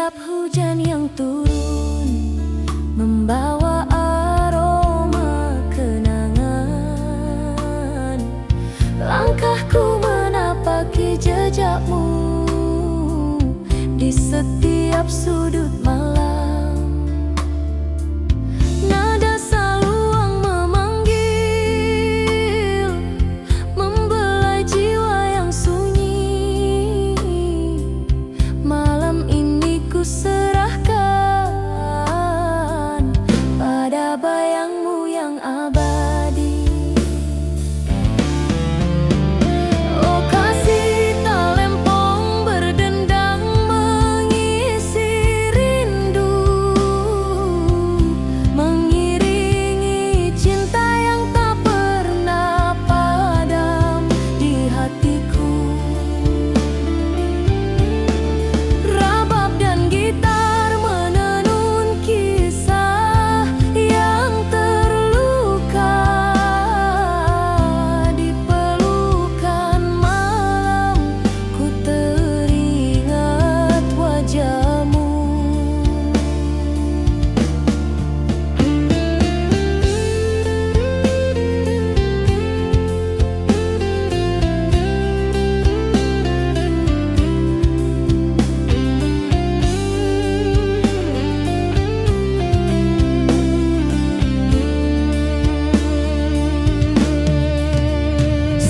Setiap hujan yang turun membawa aroma kenangan. Langkahku menapaki jejakmu di setiap sudut malam. Nada saluang memanggil, membelai jiwa yang sunyi. Malam ini ku serahkan pada bayangmu yang abadi. Oh kasih talempong berdendang mengisi rindu, mengiringi cinta yang tak pernah padam di hatiku. Rabab dan gitar menenun kisah yang terluka. Di pelukan malam ku teringat wajahmu.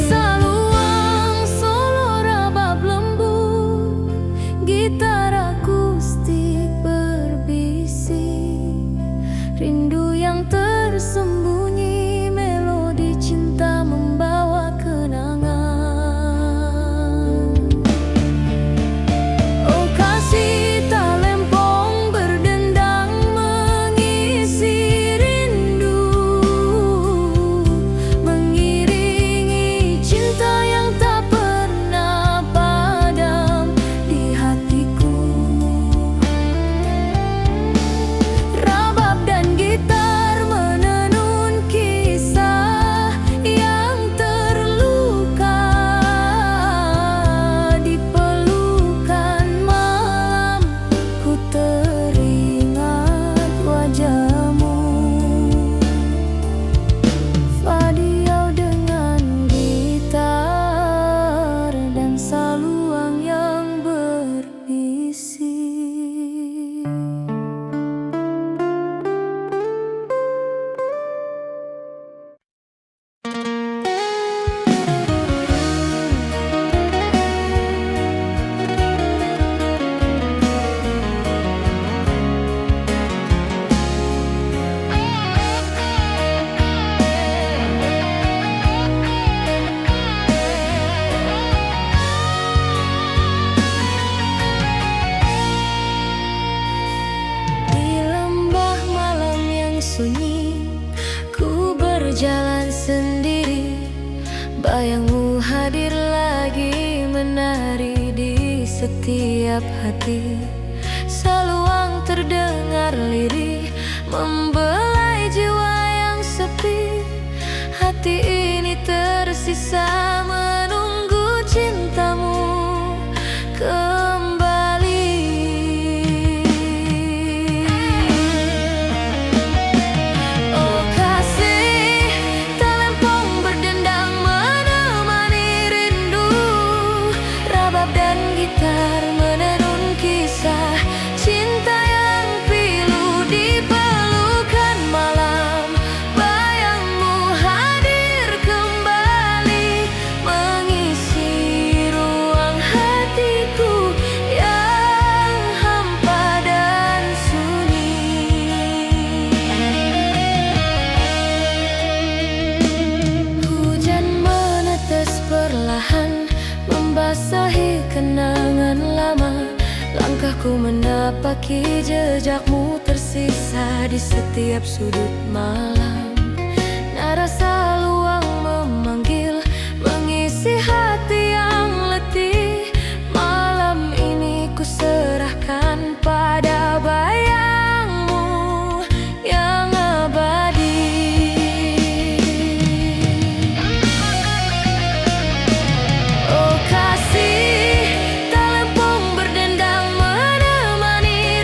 Saluang solo rabab lembut, gitar akustik berbisik, rindu yang tersembunyi, melodi cinta membawa kenangan. Oh kasih talempong berdendang mengisi rindu, mengiringi cinta yang tak pernah padam di hatiku. Rabab dan gitar menenun kisah yang terluka. Di pelukan malam ku teringat wajahmu. Fadiau dengan gitar dan saluang yang berbisik. Di lembah malam yang sunyi, ku berjalan sendiri. Bayangmu hadir lagi, menari di setiap hati. Saluang terdengar lirih, membelai jiwa yang sepi. Hati ini tersisa menunggu cintamu kembali. Oh kasih talempong berdendang menemani rindu, rabab dan gitar menenun kisah cinta yang pilu. Di pelukan malam bayangmu hadir kembali, mengisi ruang hatiku yang hampa dan sunyi. Hujan menetes perlahan, membasahi kenangan lama. Langkahku menapaki jejakmu tersisa di setiap sudut malam. Nada saluang memanggil, mengisi hati yang letih. Malam ini ku serahkan pada bayangmu yang abadi. Oh kasih talempong berdendang menemani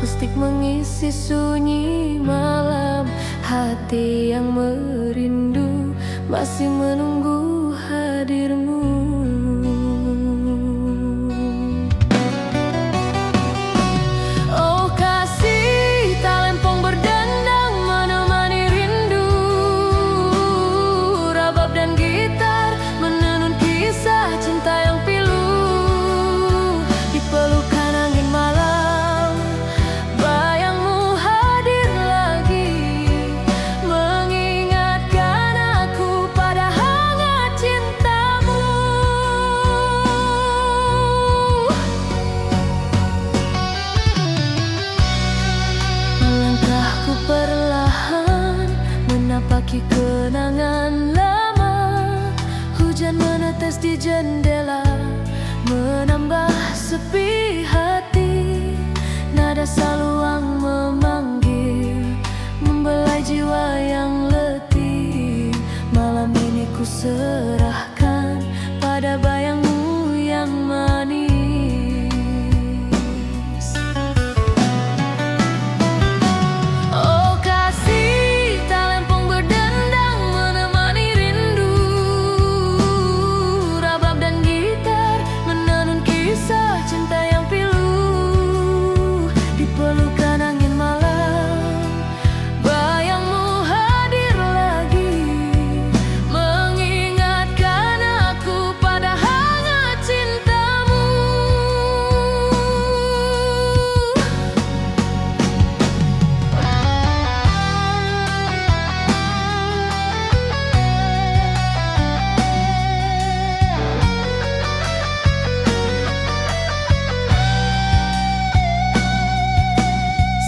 akustik mengisi sunyi malam. Hati yang merindu masih menunggu hadirmu. Oh kasih, talempong berdendang menemani rindu. Rabab dan gitar menenun kisah cinta yang pilu. Di pelukan angin malam, bayangmu hadir lagi, mengingatkan aku pada hangat cintamu. Melangkahku perlahan menapaki kenangan lama. Hujan menetes di jendela menambah sepi hati. Nada saluang memanggil, membelai jiwa yang letih. Malam ini ku serahkan pada bayangmu yang manis. Oh kasih, talempong berdendang menemani rindu. Rabab dan gitar menenun kisah cinta yang pilu. Di pelukan angin malam, bayangmu hadir lagi, mengingatkan aku pada hangat cintamu.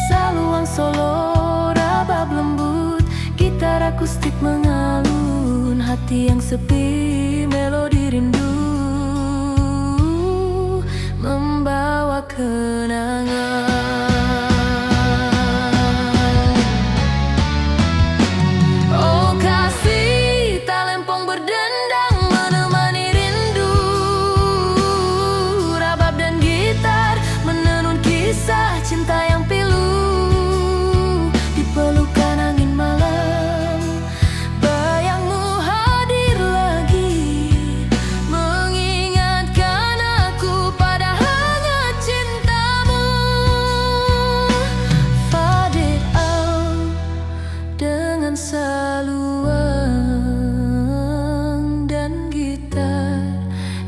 Saluang solo, rabab lembut, gitar akustik mengalun. Hati yang sepi, melodi rindu membawa kenangan. Oh kasih, talempong berdendang menemani rindu. Rabab dan gitar menenun kisah cinta yang pilu. Di pelukan angin malam, bayangmu hadir lagi, mengingatkan aku pada hangat cintamu. Faded out dengan saluang dan gitar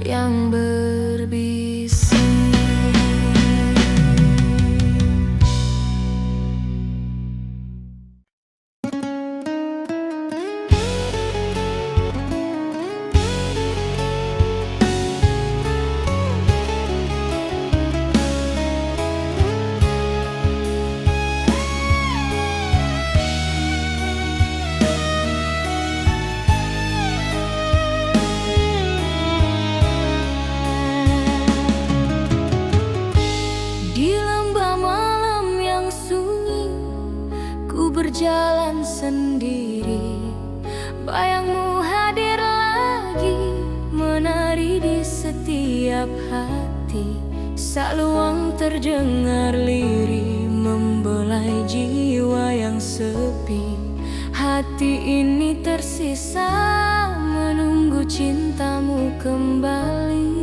yang berbisik. Di lembah malam yang sunyi, ku berjalan sendiri. Bayangmu hadir lagi, menari di setiap hati. Saluang terdengar lirih, membelai jiwa yang sepi. Hati ini tersisa menunggu cintamu kembali.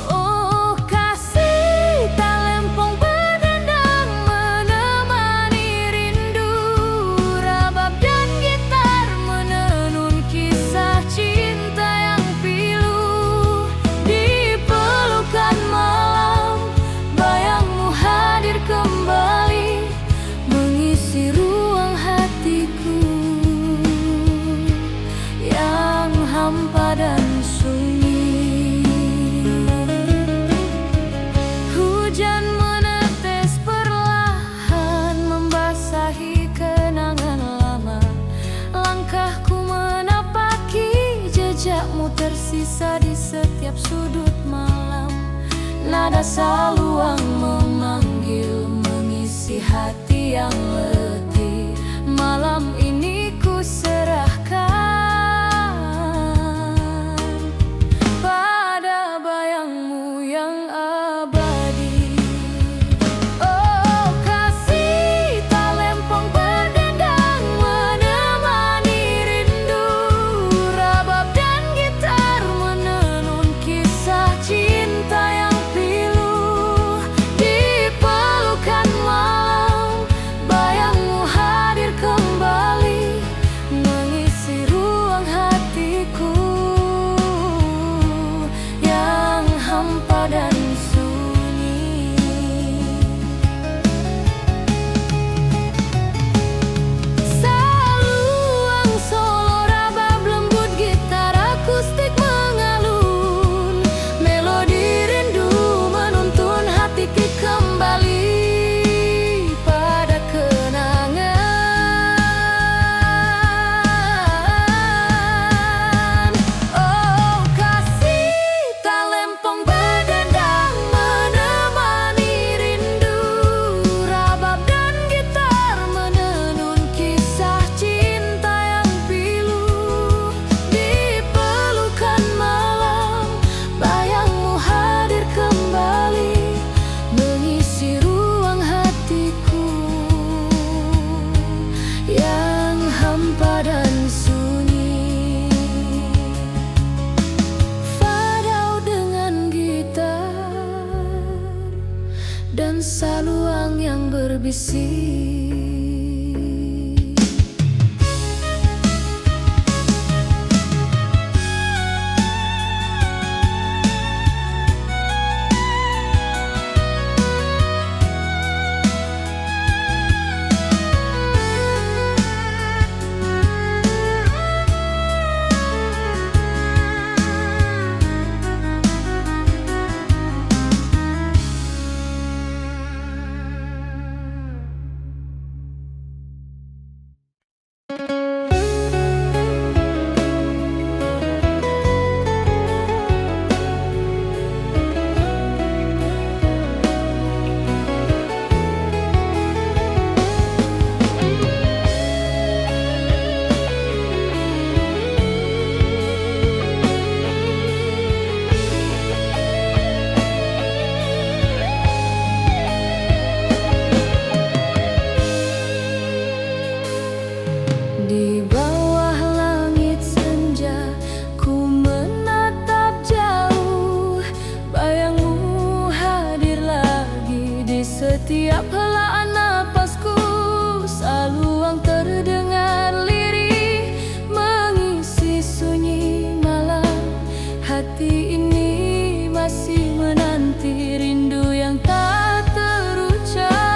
Oh kasih, talempong berdendang menemani rindu. Rabab dan gitar menenun kisah cinta yang pilu. Di pelukan malam, bayangmu hadir kembali, mengisi ruang hatiku yang hampa dan sunyi. Hujan menetes perlahan membasahi kenangan lama. Langkahku menapaki jejakmu tersisa di setiap sudut malam. Nada saluang memanggil, mengisi hati yang letih. Malam ini ku serahkan pada bayangmu yang berbisik. Di bawah langit senja, ku menatap jauh. Bayangmu hadir lagi di setiap helaan napasku. Saluang terdengar lirih, mengisi sunyi malam. Hati ini masih menanti rindu yang tak terucap.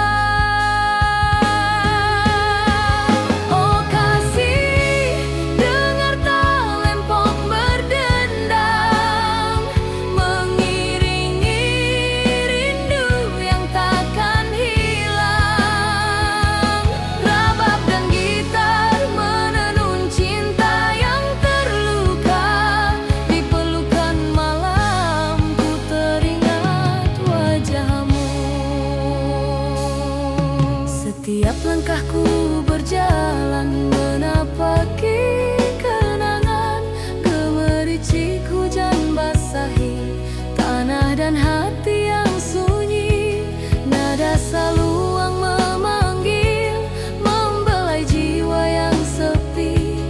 Setiap langkahku berjalan menapaki kenangan, gemericik hujan basahi tanah dan hati yang sunyi. Nada saluang memanggil, membelai jiwa yang sepi.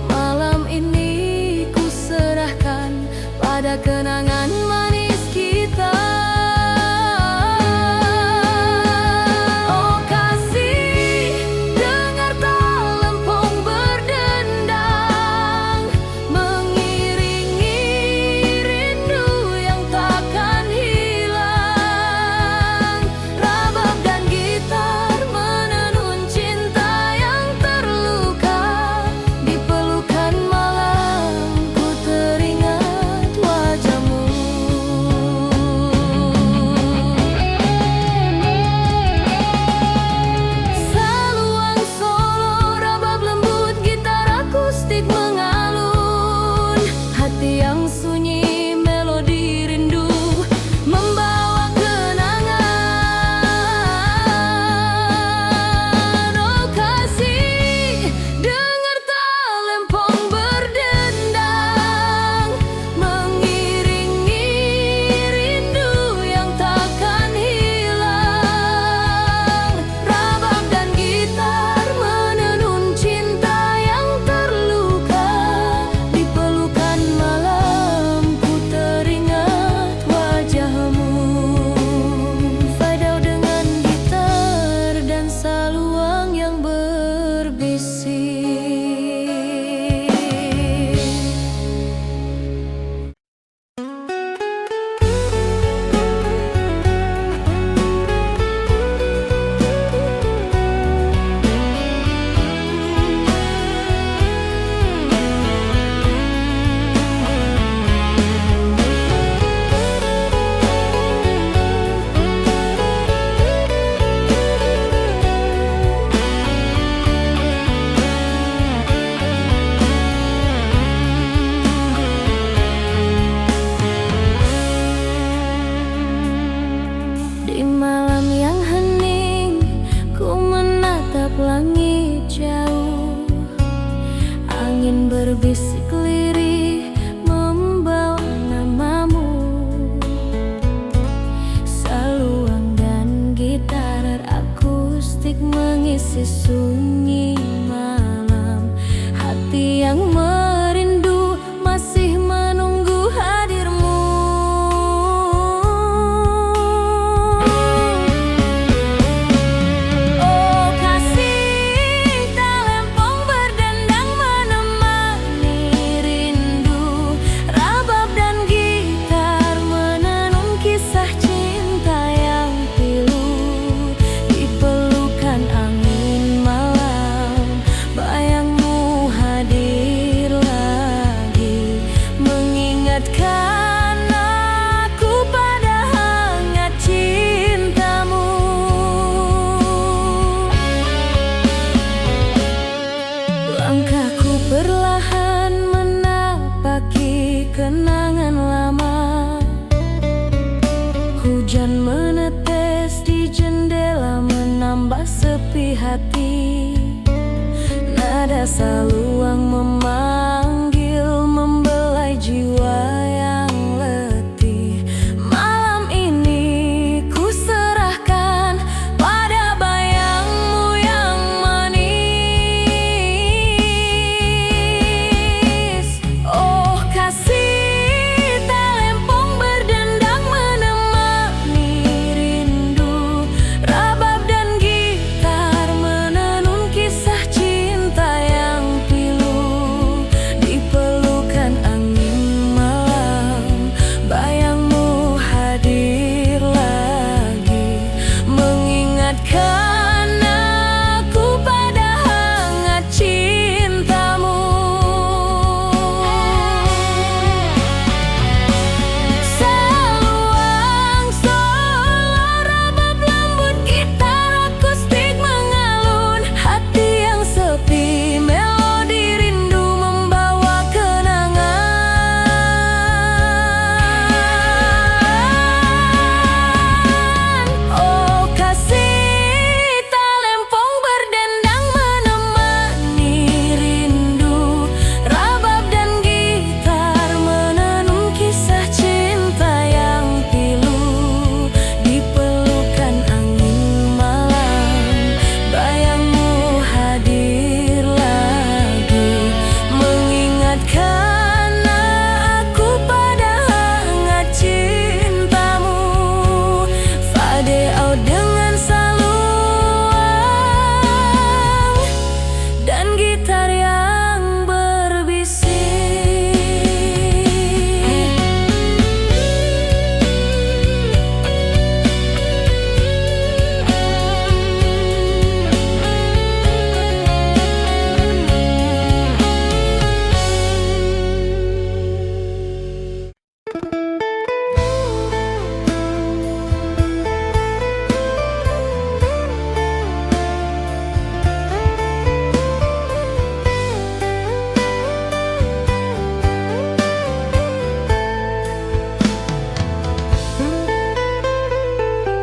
Malam ini ku serahkan pada kenangan manis kita. berbisik lirih membawa namamu. Saluang dan gitar akustik mengisi sunyi malam. Hati yang merindu masih menunggu hadirmu. hati. Nada saluang memanggil, membelai jiwa yang letih. Malam ini ku serahkan pada bayangmu yang manis. Oh kasih, talempong berdendang menemani rindu. Rabab dan gitar menenun kisah cinta yang pilu. Di pelukan angin malam, bayangmu hadir lagi, mengingatkan aku pada hangat cintamu. Seluang solo rabab lembut, gitar akustik mengalun. Hati yang sepi, melodi rindu membawa kenangan. Oh kasih, talempong berdendang menemani rindu. Rabab dan gitar menenun kisah cinta yang pilu. Di pelukan angin malam, bayangmu hadir lagi, mengingatkan aku pada hangat cintamu. Fade-out dengan saluang dan gitar yang berbisik.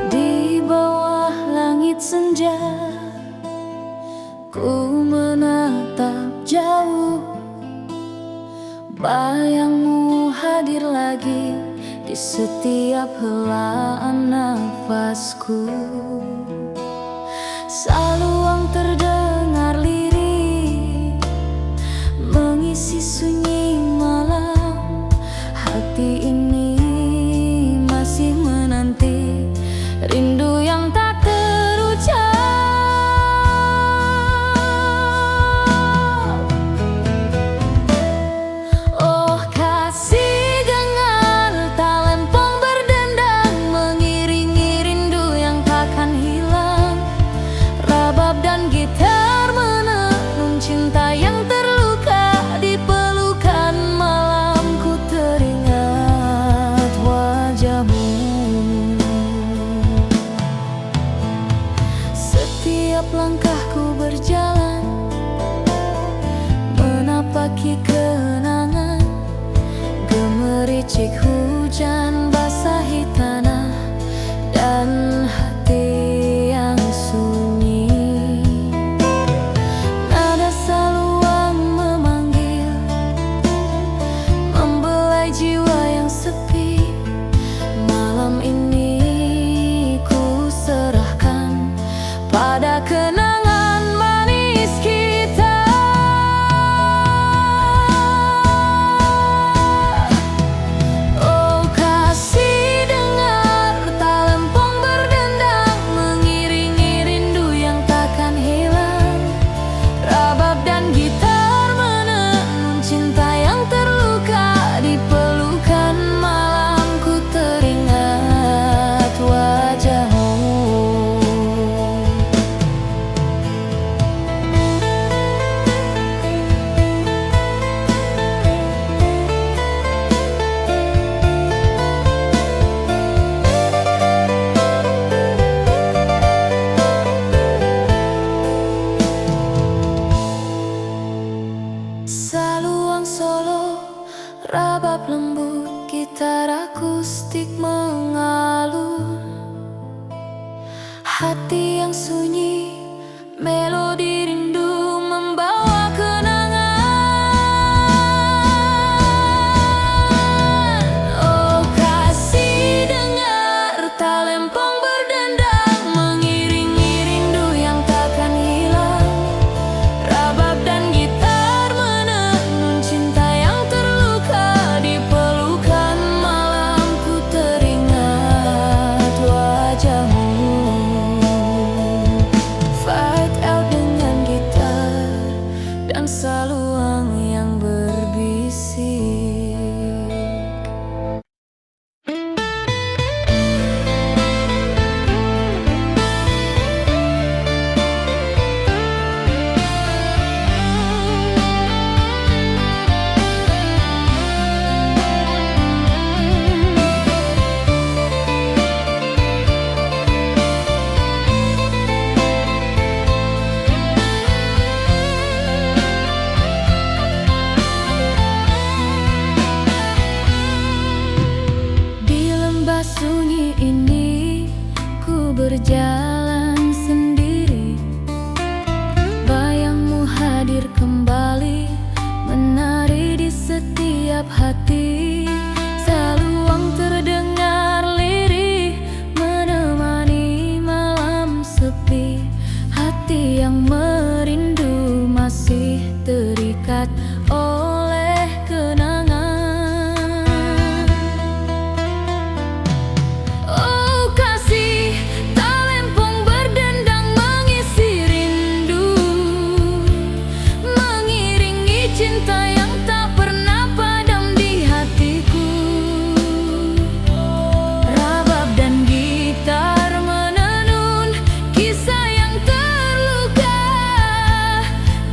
Di bawah langit senja, ku menatap jauh. Bayangmu hadir lagi di setiap helaan nafasku. Saluang terdengar lirih, mengisi sunyi malam. Hati ini masih menanti rindu yang tak terucap. Oh kasih, gengar talempong berdendang, mengiringi rindu yang takkan hilang. Rabab dan gitar menenun cinta yang terluka. Di pelukan malam ku teringat wajahmu. Setiap langkahku berjalan, menapaki kenangan. Gemericik hujan basahi tanah dan hati yang sunyi. Nada saluang memanggil, membelai jiwa yang sepi. Malam ini ku serahkan pada kenangan manis kita. Oh kasih, dengan hadir kembali, menari di setiap hati. Saluang terdengar lirih, menemani malam sepi. Hati yang merindu masih terikat oleh kenangan. Oh kasih, talempong berdendang mengisi rindu, mengiringi cinta yang tak pernah padam di hatiku. Rabab dan gitar menenun kisah yang terluka,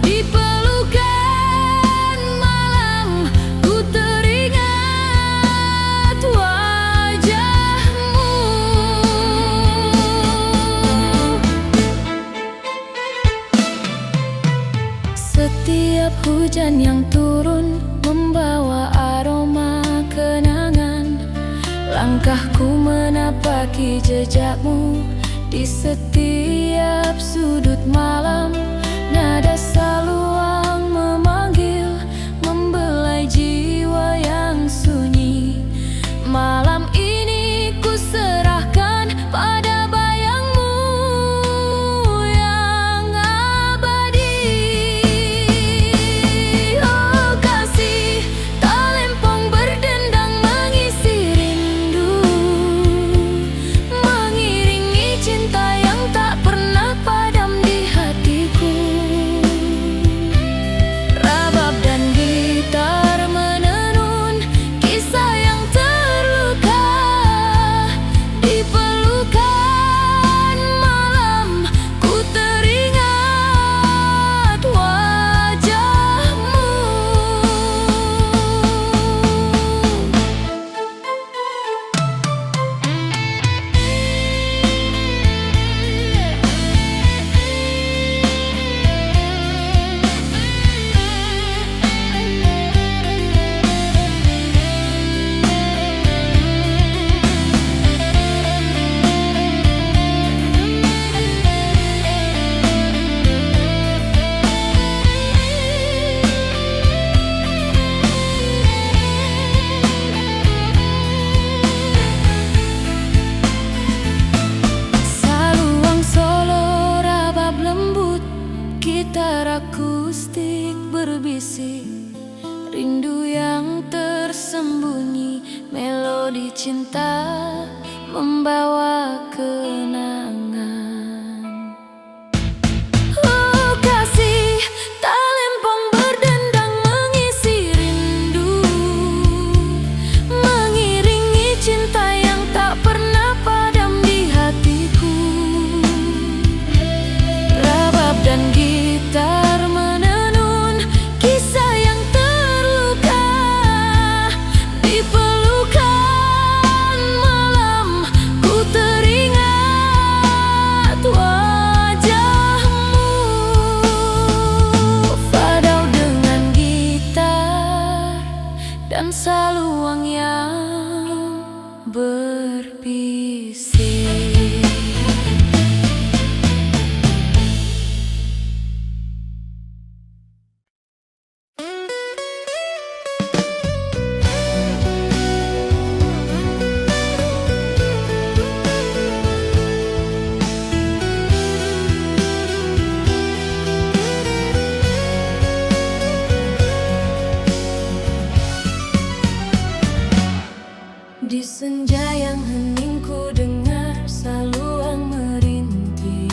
di pelukan malam ku teringat wajahmu. Setiap hujan yang turun membawa aroma kenangan. Langkahku menapaki jejakmu di setiap sudut malam. Nada saluang memanggil, membelai jiwa yang sunyi. Malam ini ku serahkan pada bayangmu yang abadi. Oh kasih, talempong berdendang mengisi rindu, mengiringi cinta yang tak pernah padam di hatiku. Rabab dan gitar menenun kisah yang terluka, di pelukan malam ku teringat wajahmu. Saluang solo, rabab lembut, gitar akustik berbisik. Rindu yang tersembunyi, melodi cinta membawa kenangan. Oh kasih, talempong berdendang mengisi rindu, mengiringi cinta yang tak pernah padam di hatiku. Rabab dan gitar menenun kisah yang terluka, di pelukan malam ku teringat wajahmu. Fadau dengan gitar dan saluang yang berbisik. Di senja yang hening ku dengar saluang merintih,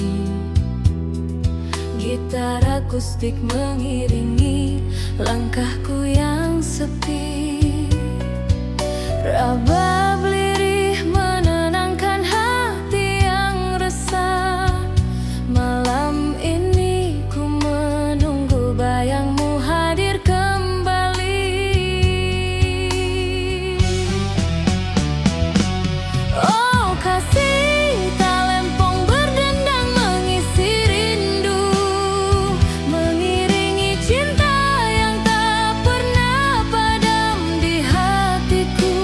gitar akustik mengiringi langkahku yang sepi. Rabab lirih menenangkan hati yang resah. Malam ini ku menunggu bayangmu hadir kembali. Oh kasih, talempong berdendang mengisi rindu, mengiringi cinta yang tak pernah padam di hatiku.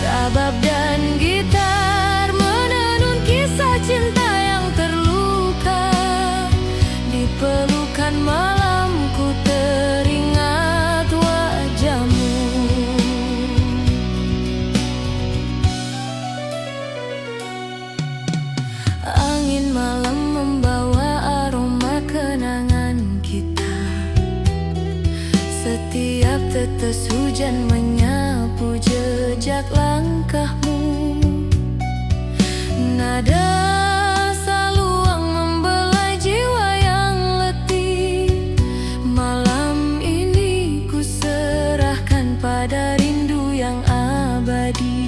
Rabab dan gitar menenun kisah cinta yang terluka, di pelukan malam ku tetes hujan menyapu jejak langkahmu. Nada saluang membelai jiwa yang letih. Malam ini ku serahkan pada rindu yang abadi.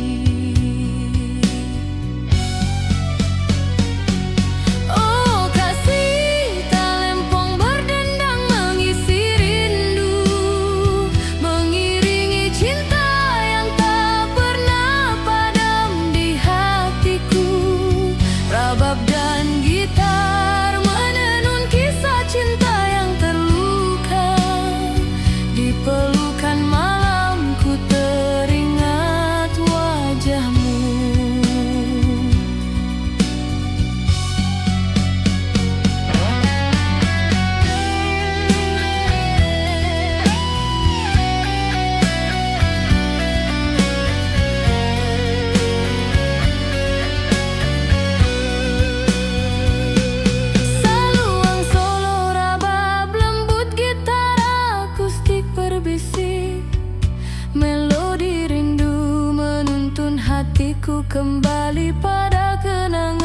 Melodi rindu menuntun hatiku kembali pada kenangan.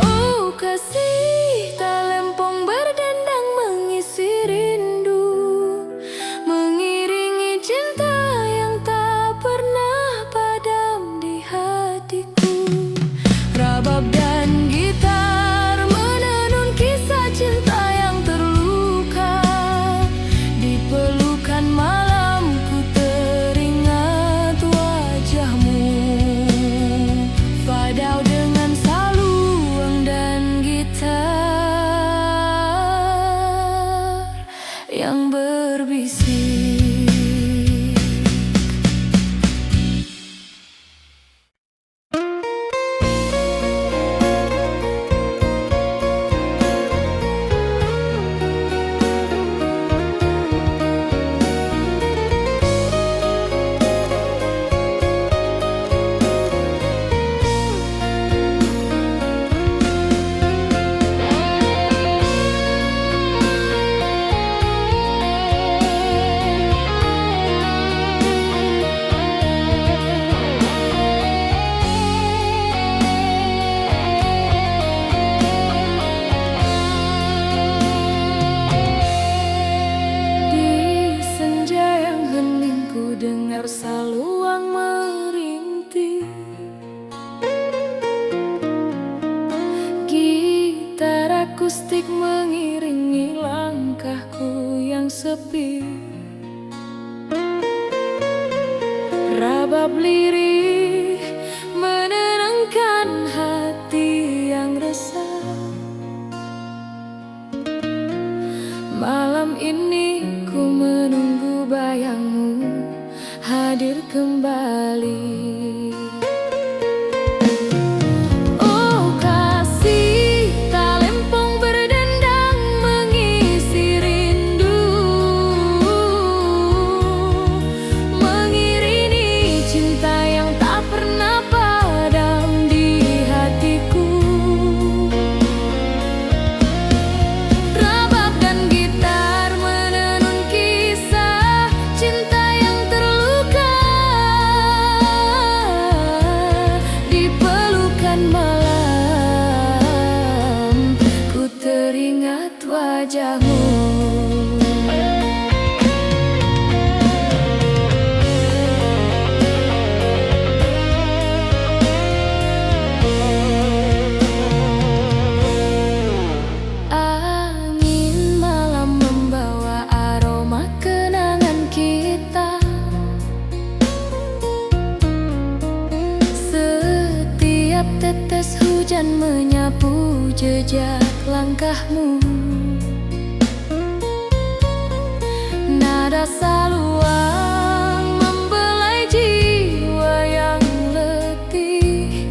Oh kasih, talempong berdendang mengisi rindu, mengiringi cinta yang tak pernah padam di hatiku. Rabab dan gitar menenun kisah cinta yang terluka. Di pelukan malam ku teringat wajahmu. Fadau dengan saluang dan gitar yang berbisik. Dengar saluang merintih, gitar akustik mengiringi langkahku yang sepi. Rabab lirih menenangkan hati yang resah. Malam ini ku menunggu bayangmu hadir kembali. Oh kasih, talempong berdendang mengisi rindu, mengiringi cinta yang tak pernah padam di hatiku. Rabab dan gitar menenun kisah cinta yang terluka. Di pelukan malam ku teringat wajahmu. Angin malam membawa aroma kenangan kita. Setiap tetes hujan menyapu jejak langkahmu. Nada saluang membelai jiwa yang letih.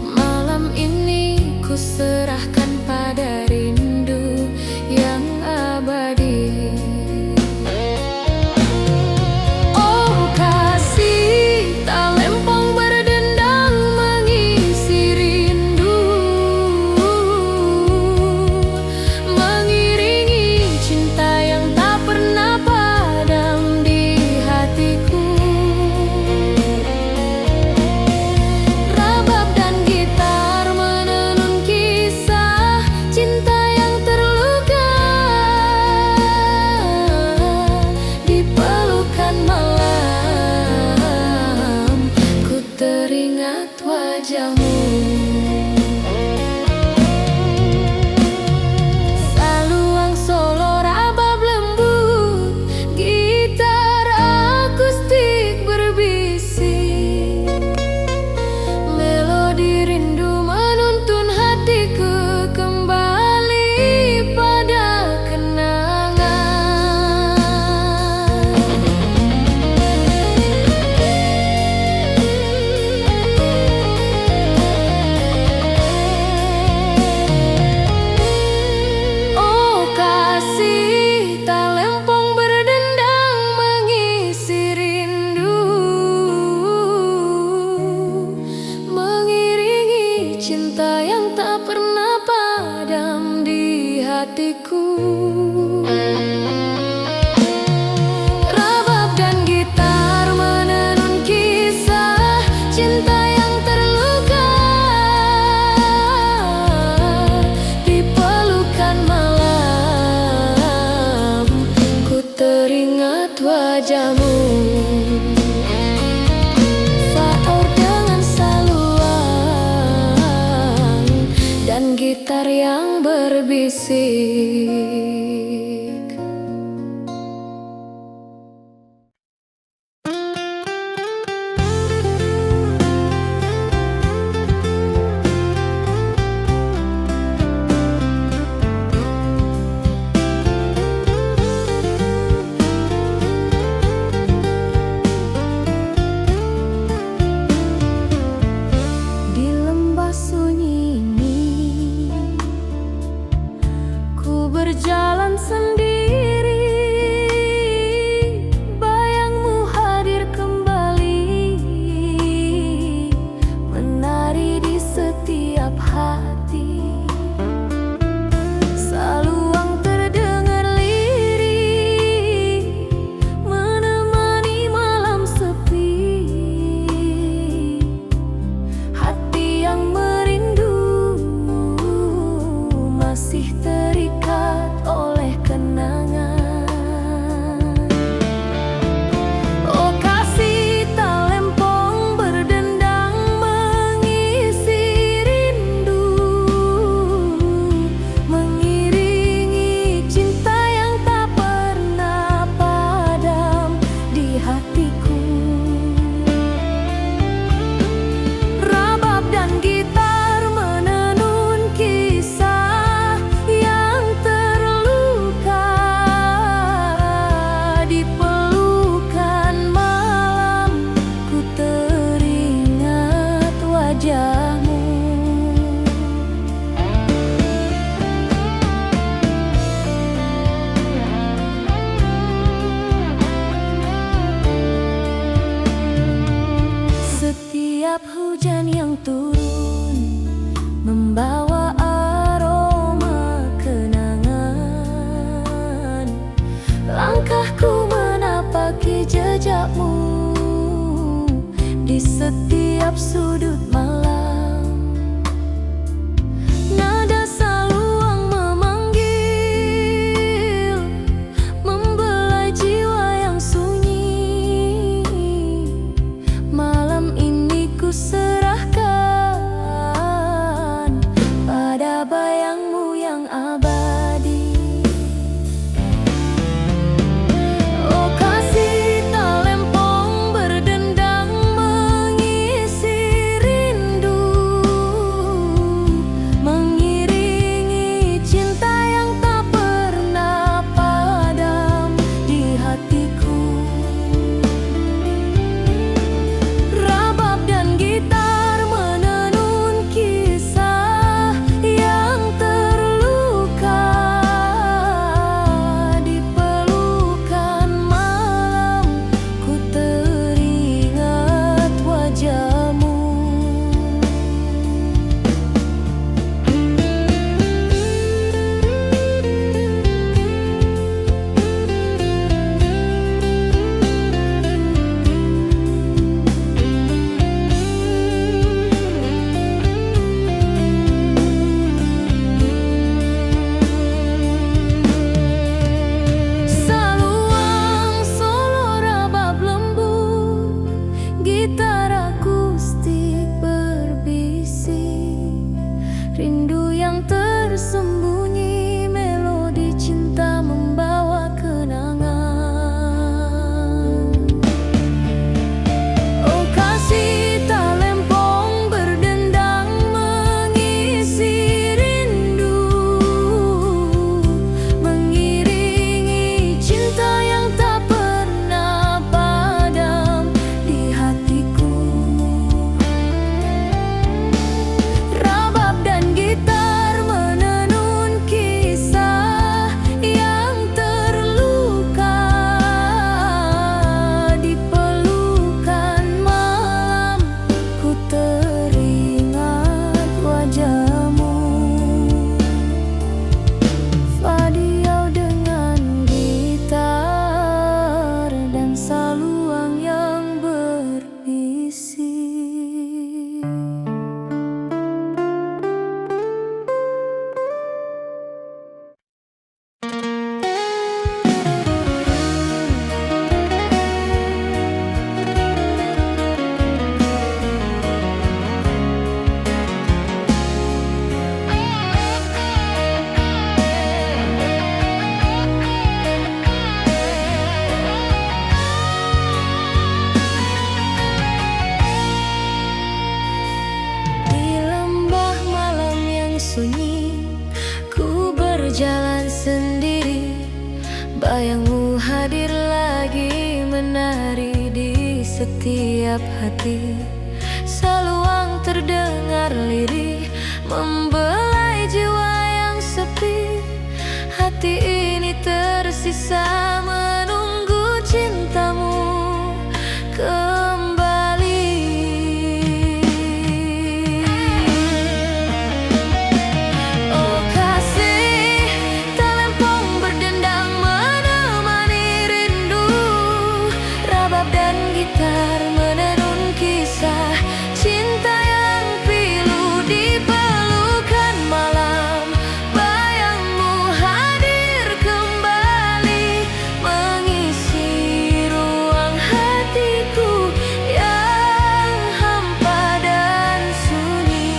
Malam ini ku serahkan pada rindu yang abadi. Oh kasih, talempong berdendang mengisi rindu, teringat wajahmu. Saluang solo rabab lembut, gitar akustik berbisik, melodi rindu menuntun hatiku kembali pada kenangan. Oh kasih, talempong berdendang mengisi rindu, mengiringi cinta yang tak pernah padam di hatiku. Rabab dan gitar menenun kisah cinta yang terluka, di pelukan malam ku teringat wajahmu. Saur dengan saluang dan gitar yang berbisik. Di lembah sunyi ini ku berjalan sendiri, bayangmu hadir kembali, menari di setiap hati. Saluang terdengar lirih, menemani malam sepi, hati yang merindu masih terikat oleh kenangan. Oh kasih, talempong berdendang mengisi rindu, mengiringi cinta yang tak pernah padam di hatiku. Rabab dan gitar menenun kisah yang terluka, di pelukan malam ku teringat wajahmu. Setiap hujan yang turun membawa aroma kenangan, langkahku menapaki jejakmu di setiap sudut malam. Nada saluang memanggil, membelai jiwa yang sunyi. Malam ini ku serahkan pada bayangmu yang abadi. Oh kasih, talempong berdendang mengisi rindu, berjalan sendiri, bayangmu hadir lagi, menari di setiap hati. Seluang terdengar lirih, membelai jiwa yang sepi. Hati ini tersisa menunggu cintamu kembali. Oh kasih, talempong berdendang menemani rindu. Rabab dan gitar menenun kisah cinta yang pilu di pelukan malam. Bayangmu hadir kembali, mengisi ruang hatiku yang hampa dan sunyi.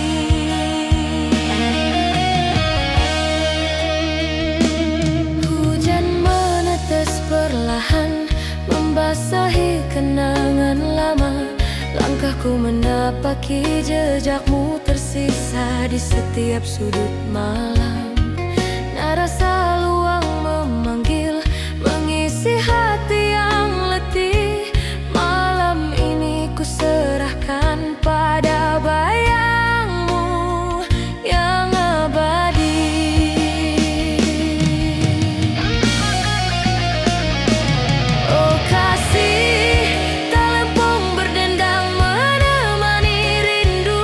Hujan menetes perlahan, membasahi kenangan lama. Langkahku menapaki jejakmu tersisa di setiap sudut malam. Nada saluang memanggil, mengisi hati yang letih. Malam ini ku serahkan pada bayangmu yang abadi. Oh kasih, talempong berdendang menemani rindu.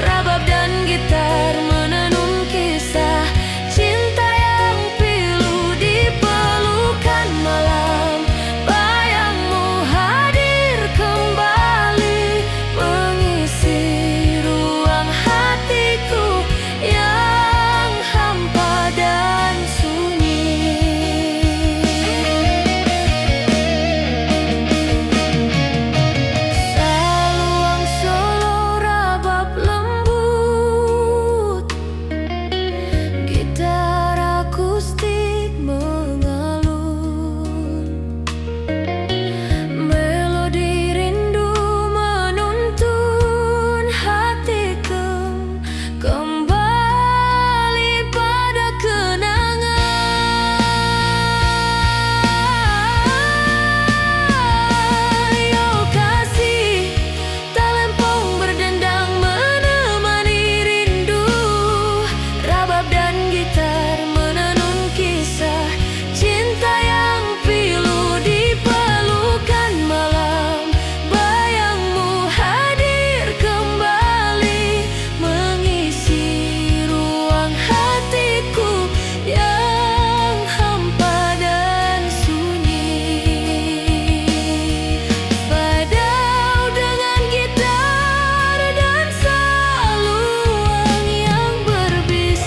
Rabab dan gitar menenun kisah cinta yang pilu di pelukan malam. Bayangmu hadir kembali, mengisi ruang hatiku yang hampa dan sunyi. Saluang solo rabab lembut, gitar akustik mengalun. Melodi rindu menuntun hatiku kembali pada kenangan. Yo kasih, talempong berdendang menemani rindu. Rabab dan gitar menenun kisah cinta yang pilu di pelukan malam. Bayangmu hadir kembali, mengisi ruang hatiku yang hampa dan sunyi. Fadau dengan gitar dan saluang yang berbisik.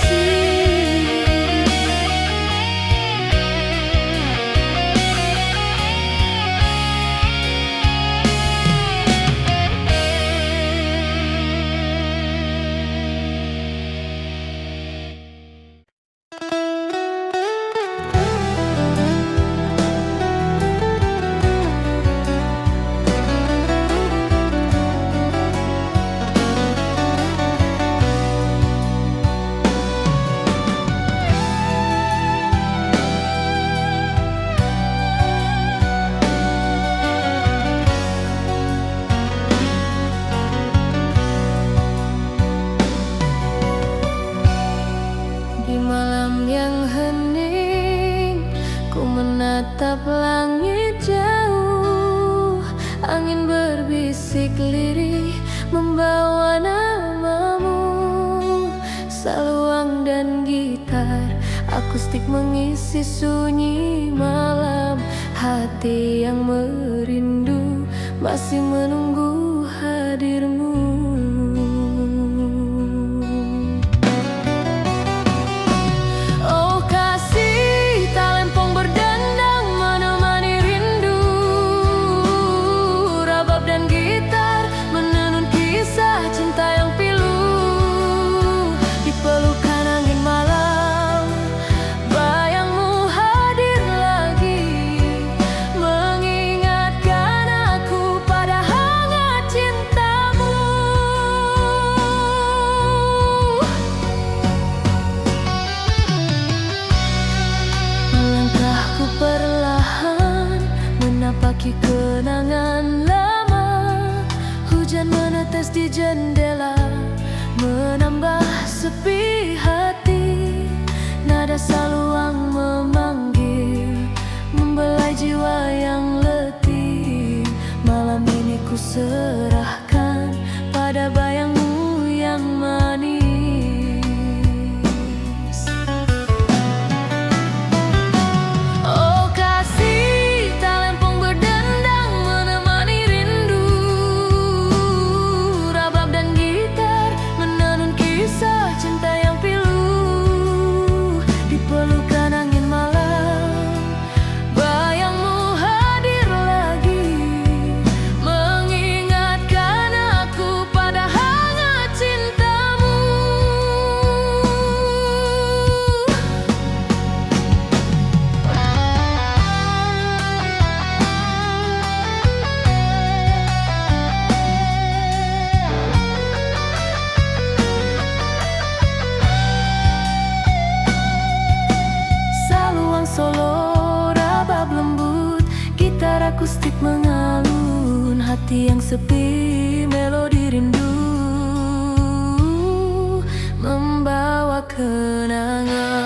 Di malam yang hening, ku menatap langit jauh. Angin berbisik lirih, membawa namamu. Saluang dan gitar akustik mengisi sunyi malam. Hati yang merindu masih menunggu hadirmu. Oh kasih, talempong berdendang menemani rindu. Rabab dan gitar menenun kisah cinta yang pilu di pelukan angin malam. Bayangmu hadir lagi, mengingatkan aku pada hangat cintamu. jendela menambah sepi hati. Nada saluang memanggil, membelai jiwa yang letih. Malam ini ku serahkan pada bayangmu yang manis. Oh kasih, talempong berdendang menemani rindu. Rabab dan gitar menenun kisah cinta yang pilu. Di pelukan angin malam, bayangmu hadir lagi, mengingatkan aku pada hangat cintamu. Saluang solo, rabab lembut, gitar akustik mengalun, hati yang sepi, melodi rindu membawa kenangan.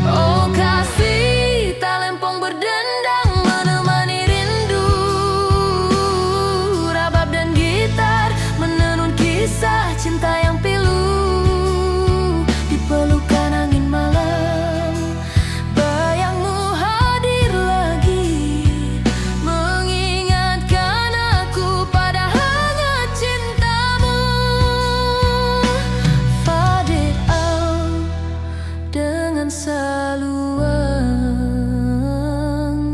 Oh kasih, talempong berdendang menemani rindu. Rabab dan gitar menenun kisah cinta yang pilu. Di pelukan angin malam, bayangmu hadir lagi, mengingatkan aku pada hangat cintamu. Faded out dengan saluang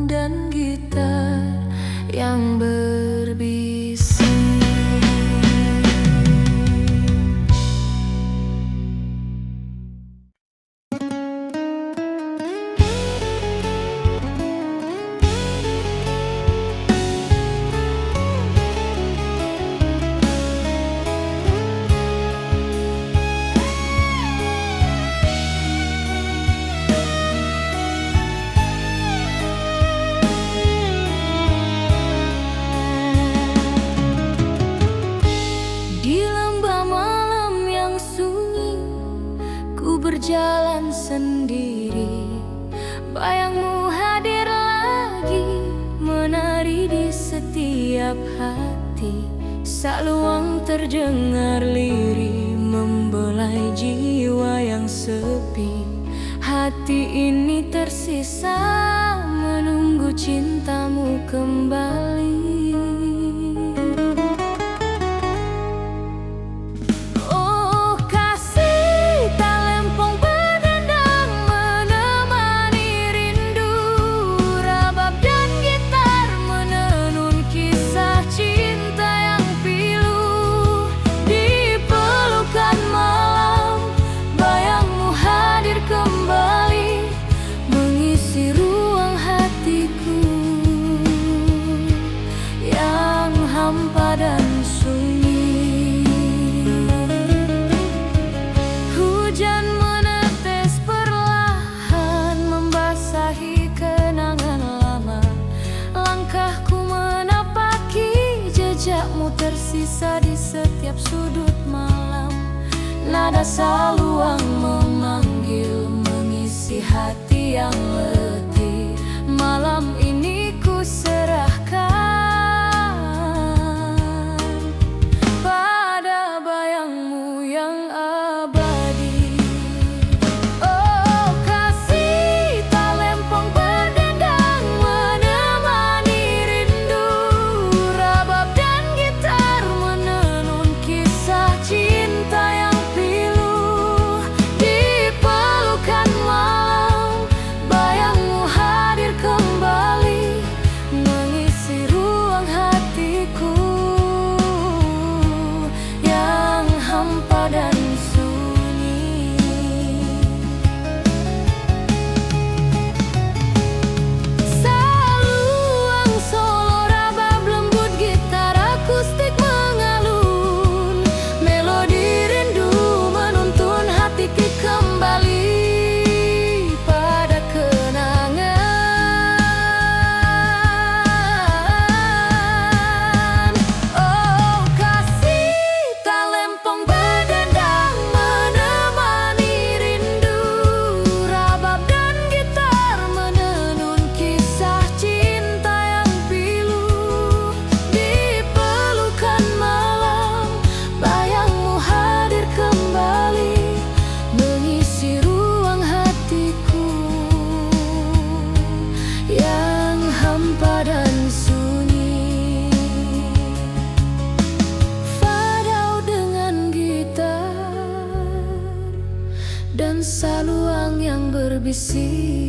dan gitar yang berbisik. Di lembah malam yang sunyi, ku berjalan sendiri. Bayangmu hadir lagi, menari di setiap hati. Saluang terdengar lirih, membelai jiwa yang sepi. Hati ini tersisa, menunggu cintamu kembali. Oh kasih, talempong berdendang menemani rindu. Rabab dan gitar menenun kisah cinta yang pilu. Di pelukan malam, bayangmu hadir kembali, mengisi ruang hatiku yang hampa dan sunyi. Hujan menetes perlahan, membasahi kenangan lama. Langkahku menapaki jejakmu tersisa di setiap sudut malam. Nada saluang memanggil, mengisi hati yang letih. Malam ini ku serahkan pada bayangmu yang abadi. Oh kasih, talempong berdendang menemani rindu. Rabab dan gitar menenun kisah cinta yang pilu. Di pelukan malam, bayangmu hadir kembali, berbisik.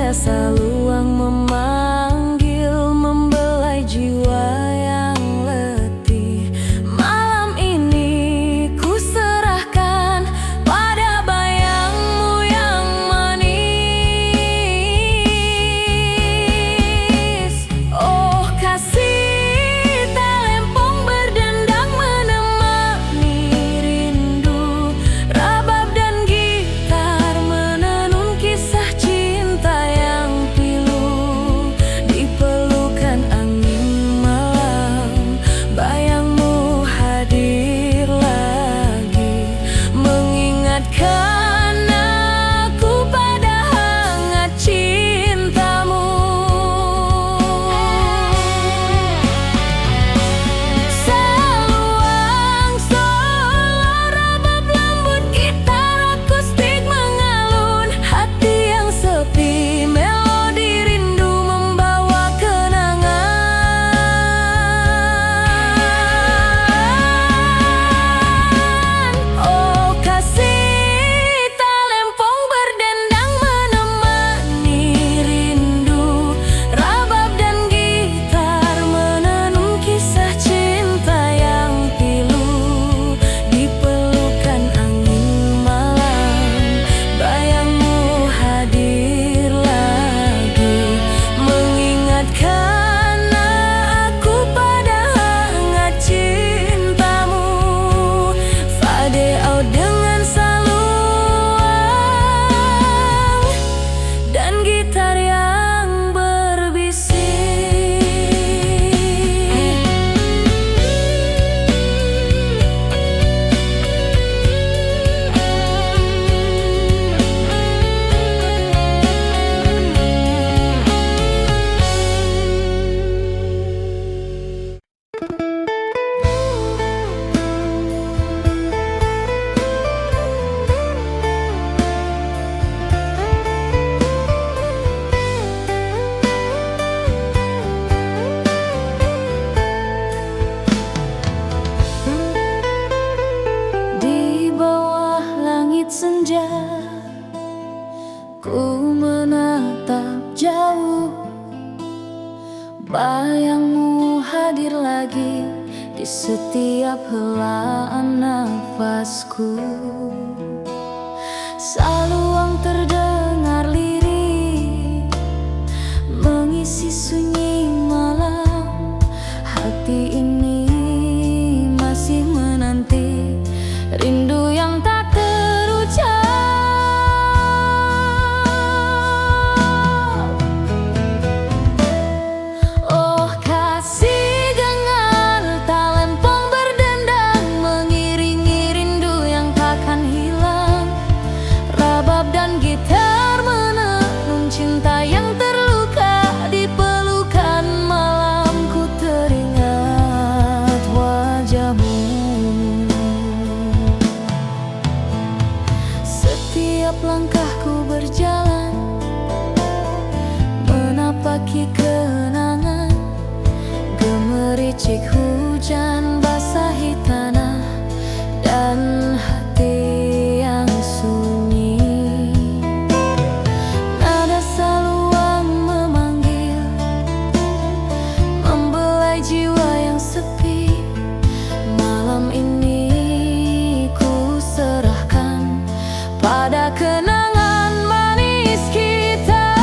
Nada saluang memanggil, membelai jiwa yang letih. Malam ini ku serahkan pada bayangmu yang manis. Oh kasih, talempong berdendang menemani rindu. Rabab dan gitar menenun kisah cinta yang pilu. Di pelukan angin malam, bayangmu hadir lagi, mengingatkan aku pada hangat cintamu. Seluang solo, rabab lembut, gitar akustik mengalun. Hati yang sepi, melodi rindu membawa kenangan. Oh kasih, talempong berdendang menemani rindu. Rabab dan gitar menenun kisah cinta yang pilu. Di pelukan angin malam, bayangmu hadir lagi, mengingatkan aku pada hangat cintamu. Fadeau dengan saluang dan gitar yang berbisik. Di bawah langit senja, ku menatap jauh. Bayangmu hadir lagi di setiap helaan nafasku. Saluang terdengar lirih, mengisi sunyi malam. Hati ini masih menanti rindu yang tak terucap. Oh kasih, dengar talempong berdendang, mengiringi rindu yang takkan hilang. Rabab dan gitar menenun cinta yang terluka. Di pelukan malam ku teringat wajahmu. Setiap langkahku berjalan, menapaki kenangan. Gemericik hujan basahi tanah dan hati yang sunyi. Nada saluang memanggil, membelai jiwa yang sepi. Malam ini ku serahkan pada kenangan manis kita.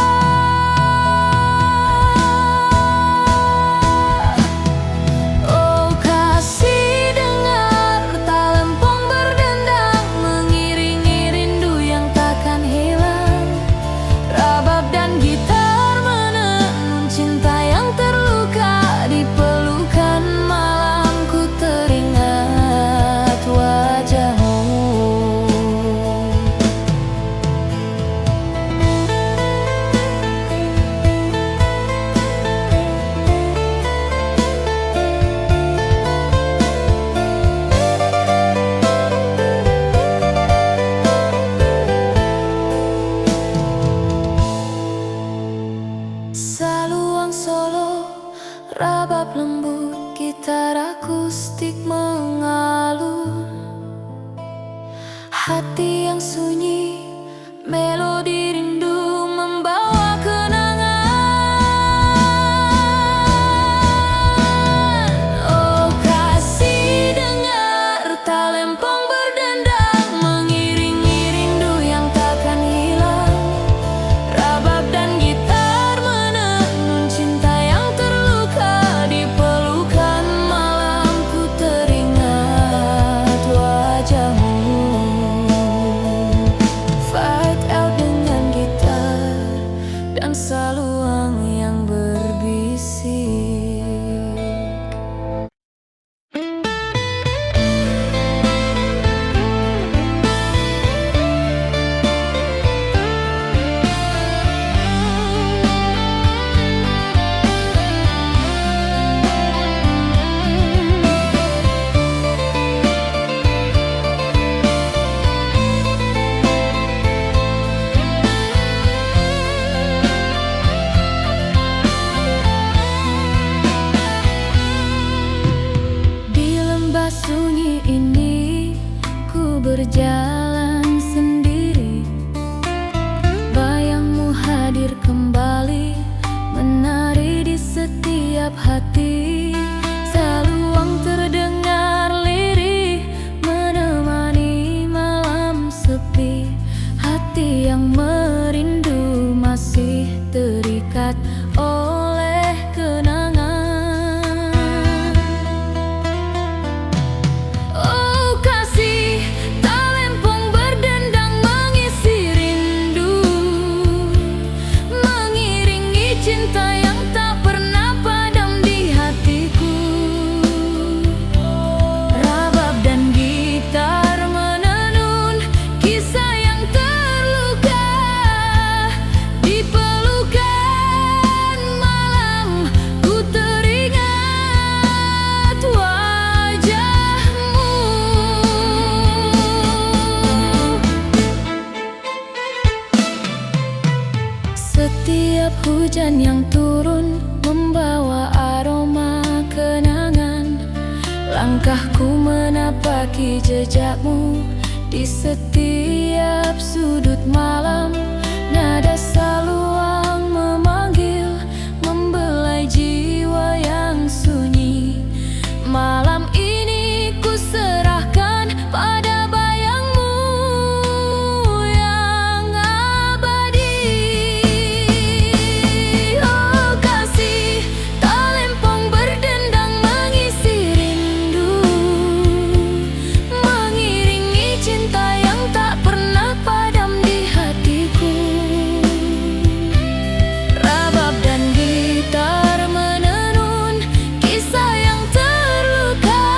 Oh kasih, dengar talempong berdendang, mengiringi rindu yang takkan hilang. Rabab dan gitar menenun cinta yang terluka. Di pelukan malam ku teringat wajahmu. Saluang solo, rabab lembut, gitar akustik mengalun. Hati yang sunyi, melodi rindu membawa ke setiap hati. Saluang terdengar lirih menemani malam sepi. Hati yang merindu masih terikat oleh kenangan. Oh kasih, talempong berdendang mengisi rindu, mengiringi cinta yang tak pernah padam di hatiku. Rabab dan gitar menenun kisah yang terluka di pelukan malam. Ku teringat wajahmu. Setiap hujan yang turun membawa aroma kenangan. Langkahku menapaki jejakmu di setiap sudut malam. Nada saluang memanggil, membelai jiwa yang sunyi. Malam ini ku serahkan pada bayangmu yang abadi. Oh kasih, talempong berdendang mengisi rindu, mengiringi cinta yang tak pernah padam di hatiku. Rabab dan gitar menenun kisah yang terluka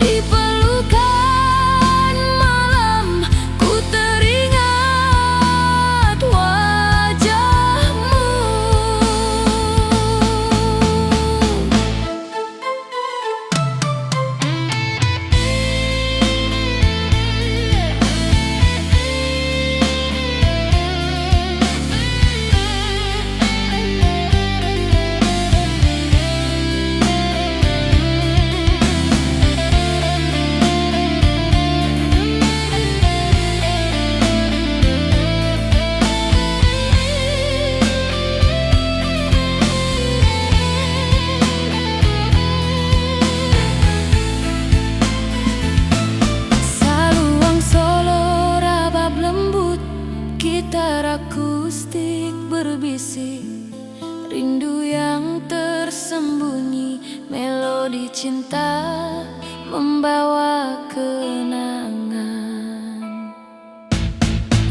di pelukan malam. Ku teringat wajahmu. Saluang solo, rabab lembut, gitar akustik berbisik. Rindu yang tersembunyi, melodi cinta membawa kenangan.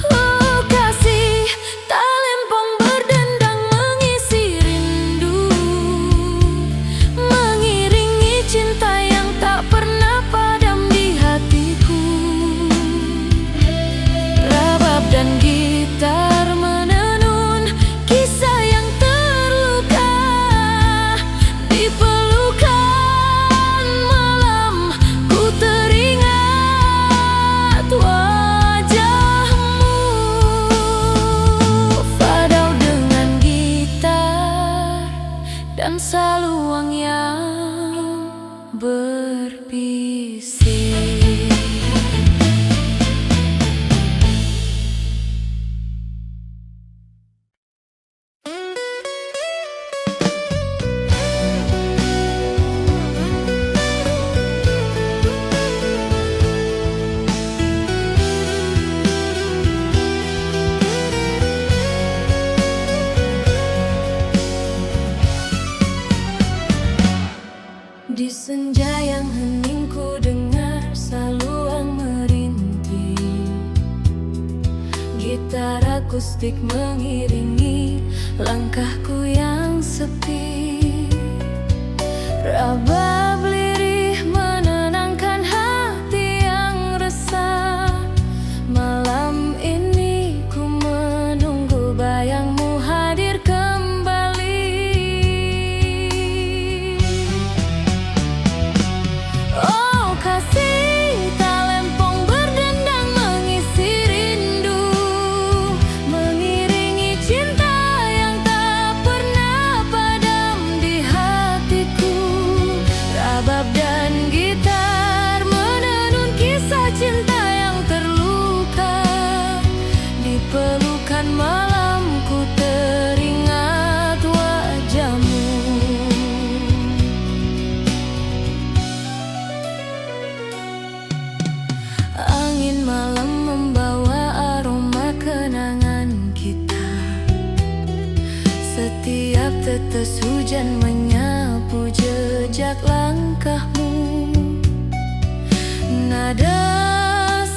Oh kasih, talempong berdendang mengisi rindu, mengiringi cinta yang tak pernah padam di hatiku. Rabab dan gitar menenun kisah yang terluka di pelukan malam. Ku teringat wajahmu. Fadau dengan gitar dan saluang yang berbisik. Di senja yang hening ku dengar saluang merintih, gitar akustik mengiringi langkahku yang sepi. Rabab lirih menenangkan hati yang resah. Malam ini ku menunggu bayangmu hadir kembali. Oh kasih, talempong berdendang mengisi rindu, mengiringi cinta yang tak pernah tetes hujan menyapu jejak langkahmu. Nada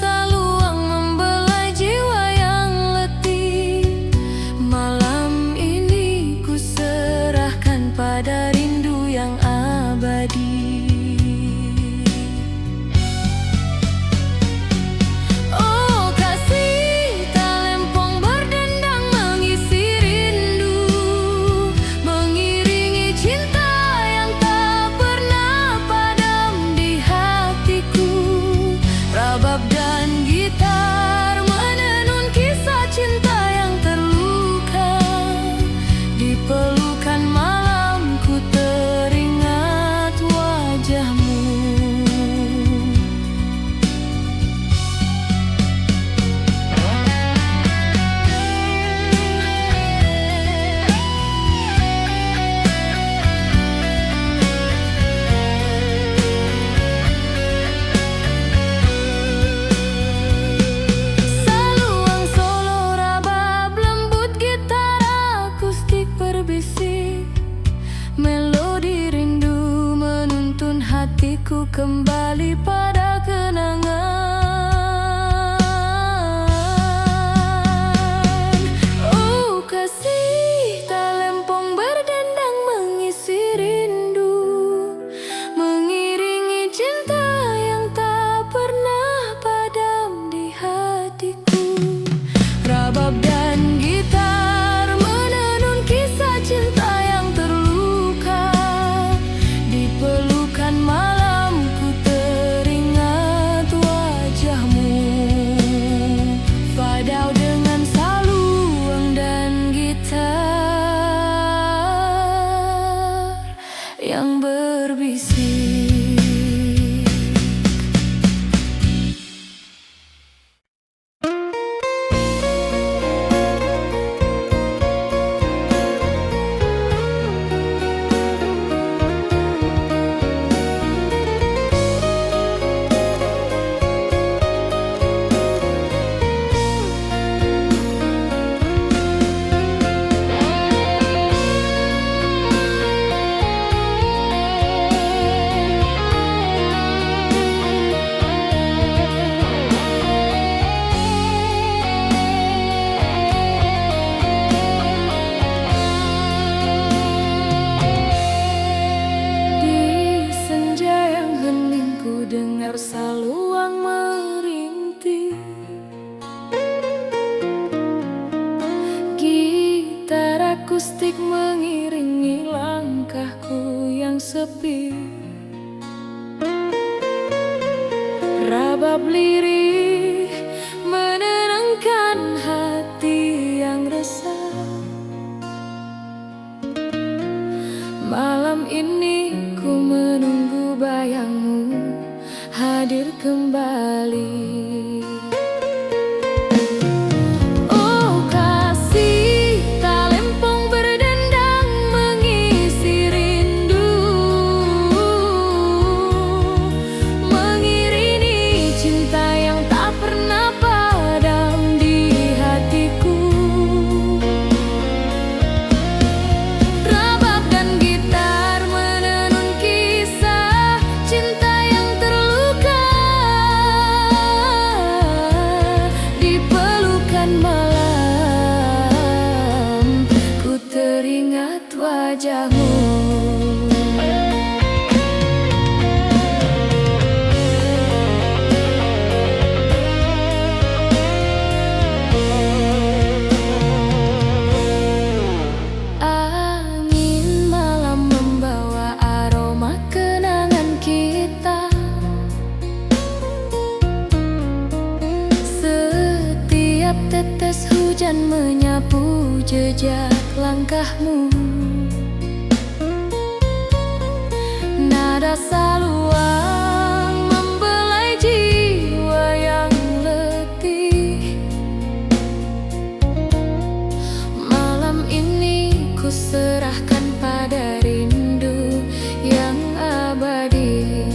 saluang membelai jiwa yang letih. Malam ini ku serahkan pada rindu yang abadi. Melodi rindu menuntun hatiku kembali pada kenangan. Oh kasih, talempong berdendang mengisi rindu, mengiringi cinta yang tak pernah padam di hatiku. Rabab dan gitar menenun kisah cinta yang terluka. Di pelukan malam ku teringat wajahmu. Fadau dengan saluang dan gitar yang berbisik. Dengar saluang merintih, gitar akustik mengiringi langkahku yang sepi. Rabab lirih menenangkan hati yang resah. Malam ini ku menunggu bayangmu hadir kembali. Oh kasih, talempong berdendang mengisi rindu, mengiringi cinta yang tak pernah padam di hatiku. Rabab dan gitar menenun kisah cinta yang terluka. Di pelukan malam ku teringat wajahmu. Angin malam membawa aroma kenangan kita. Setiap tetes hujan menyapu jejak langkahmu. Nada saluang membelai jiwa yang letih. Malam ini ku serahkan pada rindu yang abadi.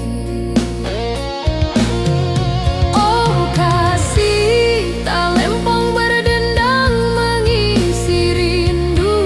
Oh kasih, talempong berdendang mengisi rindu,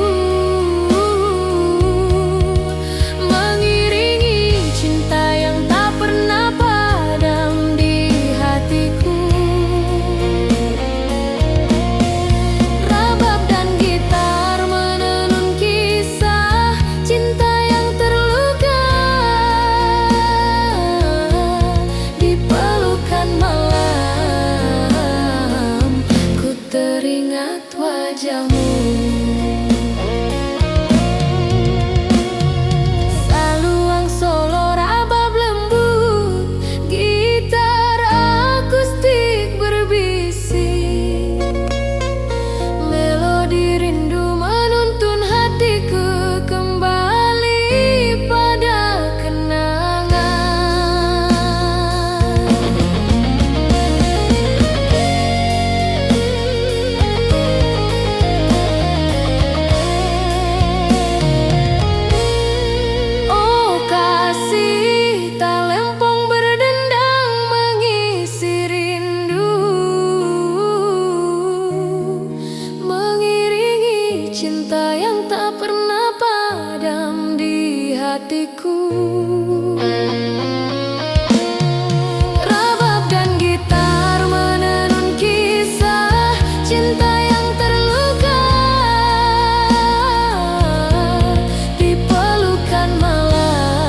hatiku. Rabab dan gitar menenun kisah cinta yang terluka. Di pelukan malam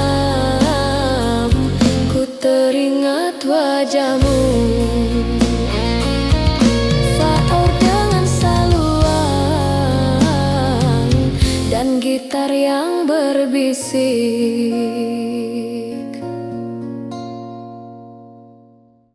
ku teringat wajahmu. Saur dengan saluang dan gitar yang berbisik.